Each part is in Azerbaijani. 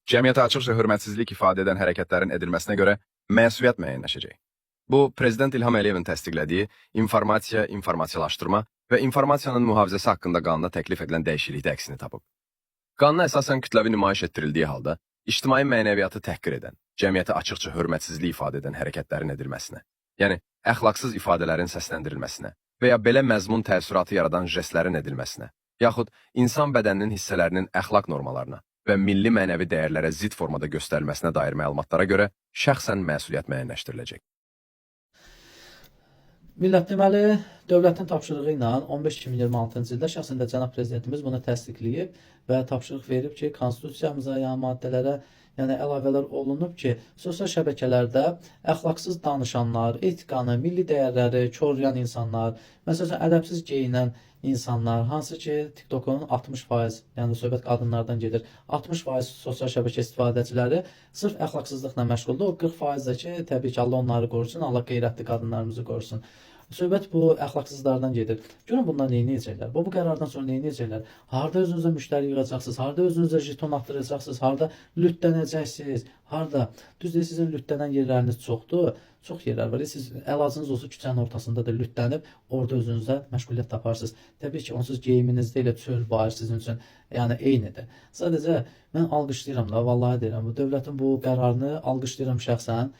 Cəmiyyətə açıqca hörmətsizlik ifadə edən hərəkətlərin edilməsinə görə məsuliyyət müəyyənləşəcək. Bu, Prezident İlham Əliyevin təsdiqlədiyi informasiya, informasiyalaşdırma və informasiyanın mühafizəsi haqqında qanuna təklif edilən dəyişiklikdə əksini tapıb. Qanuna əsasən kütləvi nümayiş etdirildiyi halda ictimai mənəviyyatı təhqir edən, cəmiyyətə açıqca hörmətsizlik ifadə edən hərəkətlərin edilməsinə, yəni əxlaqsız ifadələrin səsləndirilməsinə və ya belə məzmun təəssüratı yaradan jestlərin edilməsinə, yaxud insan bədəninin hissələrinin əxlaq normalarına və milli mənəvi dəyərlərə zid formada göstərilməsinə dair məlumatlara görə şəxsən məsuliyyət müəyyənləşdiriləcək. Millət, deməli, dövlətin tapşırığı ilə 15-2026-cı ildə şəxsən də cənab prezidentimiz bunu təsdiqləyib və tapşırıq verib ki, konstitusiyamıza, yəni maddələrə əlavələr olunub ki, sosial şəbəkələrdə əxlaqsız danışanlar, etiqanı, milli dəyərləri korlayan insanlar, məsələn, ədəbsiz geyinən insanlar, hansı ki, TikTokun 60%, yəni söhbət qadınlardan gedir, 60% sosial şəbəkə istifadəçiləri sırf əxlaqsızlıqla məşğuldur. O 40% də ki, təbii ki, Allah onları qorusun, Allah qeyrətli qadınlarımızı qorusun. Söhbət bu əxlaqsızlardan gedir. Görün bunlar nə edəcəklər? Bu qərardan sonra nə edəcəklər? Harda özünüzə müştəri yığacaqsınız? Harda özünüzə jeton atdıracaqsınız? Harda lütlənəcəksiniz? Harda? Düzdür, sizin lütlənən yerləriniz çoxdur. Çox yerlər var. Siz əlacınız olsa küçənin ortasında da lütlənib, orada özünüzə məşğuliyyət taparsınız. Təbii ki, onsuz geyiminizdə elə çöl bayır sizin üçün, yəni eynidir. Sadəcə mən alqışlayıram da, vallahi deyirəm, bu dövlətin bu qərarını alqışlayıram şəxsən.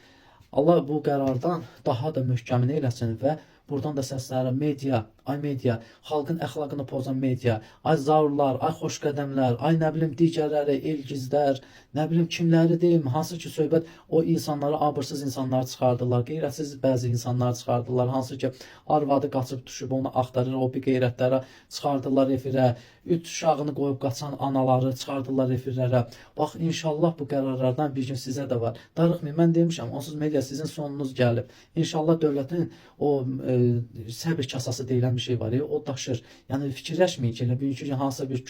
Allah bu qərardan daha da möhkəmini eləsin və buradan da səslənirəm, media, ay media, xalqın əxlaqını pozan media, ay zaurlar, ay xoşqədəmlər, ay nə bilim digərləri, elgizlər, nə bilim kimləri deyim, hansı ki söhbət o insanları, abırsız insanlar çıxardırlar, qeyrətsiz bəzi insanlar çıxardırlar, hansı ki arvadı qaçıb düşüb onu axtarır, o bir qeyrətlərə çıxardırlar efirə, 3 uşağını qoyub qaçan anaları çıxardırlar efirlərə. Bax, inşallah bu qərarlardan bir gün sizə də var. Darıxmayın, mən demişəm, onsuz media sizin sonunuz gəlib. İnşallah dövlətin o səbir kasası deyilən bir şey var ya, o daşır. Yəni fikirləşməyin ki, elə bugünkü hansısa bir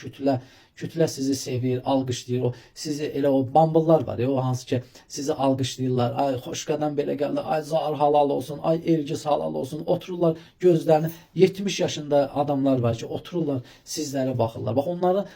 kütlə sizi sevir, alqışlayır. O sizi elə o bambıllar var ya, o hansı ki sizi alqışlayırlar. Ay xoşqədəm belə gəldi, ay zar halal olsun, ay elgis halal olsun. Otururlar gözlərini 70 yaşında adamlar var ki, otururlar sizlərə baxırlar. Bax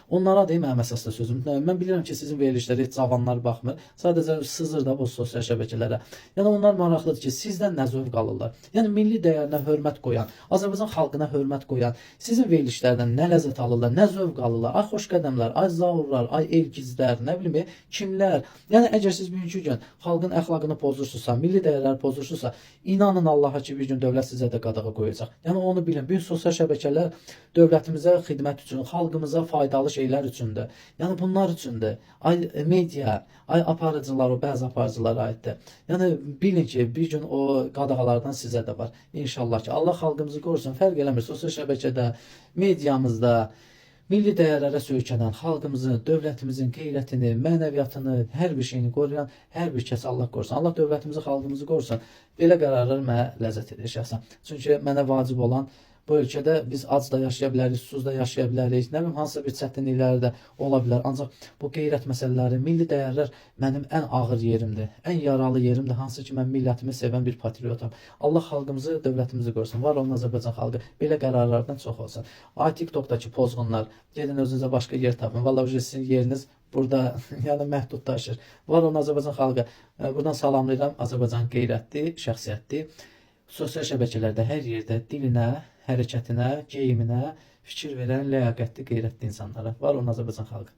onlara deyim mənim əsasda sözüm. Mən bilirəm ki, sizin verilişlərə heç cavanlar baxmır. Sadəcə sızır da bu sosial şəbəkələrə. Yəni onlar maraqlıdır ki, sizdən nə zövq alırlar. Yəni milli dəyərinə hörmət qoyan, Azərbaycan xalqına hörmət qoyan, sizin verilişlərdən nə ləzzət alırlar, nə zövq alırlar. Ay xoşqədəmlər, ay zaurlar, ay elgizlər, nə bilim, kimlər. Yəni əgər siz bugünkü gün xalqın əxlaqını pozursunuzsa, milli dəyərləri pozursunuzsa, inanın Allaha ki, bir gün dövlət sizə də qadağa qoyacaq. Yəni onu bilin. Bu sosial şəbəkələr dövlətimizə xidmət üçün, xalqımıza faydalı şeylər üçündür. Yəni bunlar üçündür. Ay media, ay aparıcılar, o bəzi aparıcılara aiddir. Yəni bilin ki, bir gün o qadağalardan sizə də var. İnşallah ki, Allah xalqımızı qorusun. Fərq eləmir. Sosial şəbəkədə, mediamızda milli dəyərlərə söykənən xalqımızın, dövlətimizin qeyrətini, mənəviyyatını, hər bir şeyini qoruyan hər bir kəs Allah qorusun. Allah dövlətimizi, xalqımızı qorusun. Belə qərarlar mənə ləzzət edir şəxsən. Çünki mənə vacib olan bu ölkədə biz ac da yaşaya bilərik, susuz da yaşaya bilərik, nə bilim, hansısa bir çətinlikləri də ola bilər. Ancaq bu qeyrət məsələləri, milli dəyərlər mənim ən ağır yerimdir, ən yaralı yerimdir, hansı ki mən millətimi sevən bir patriotam. Allah xalqımızı, dövlətimizi qorusun. Var olun Azərbaycan xalqı, belə qərarlardan çox olsun. Ay TikTokdakı pozğunlar, gedin özünüzə başqa yer tapın. Vallahi sizin yeriniz burada yəni məhdudlaşır. Var olun Azərbaycan xalqı. Buradan salamlayıram Azərbaycan qeyrətli, şəxsiyyətli. Sosial şəbəkələrdə hər yerdə dilinə, hərəkətinə, geyiminə fikir verən ləyaqətli, qeyrətli insanlara. Var olun Azərbaycan xalqı.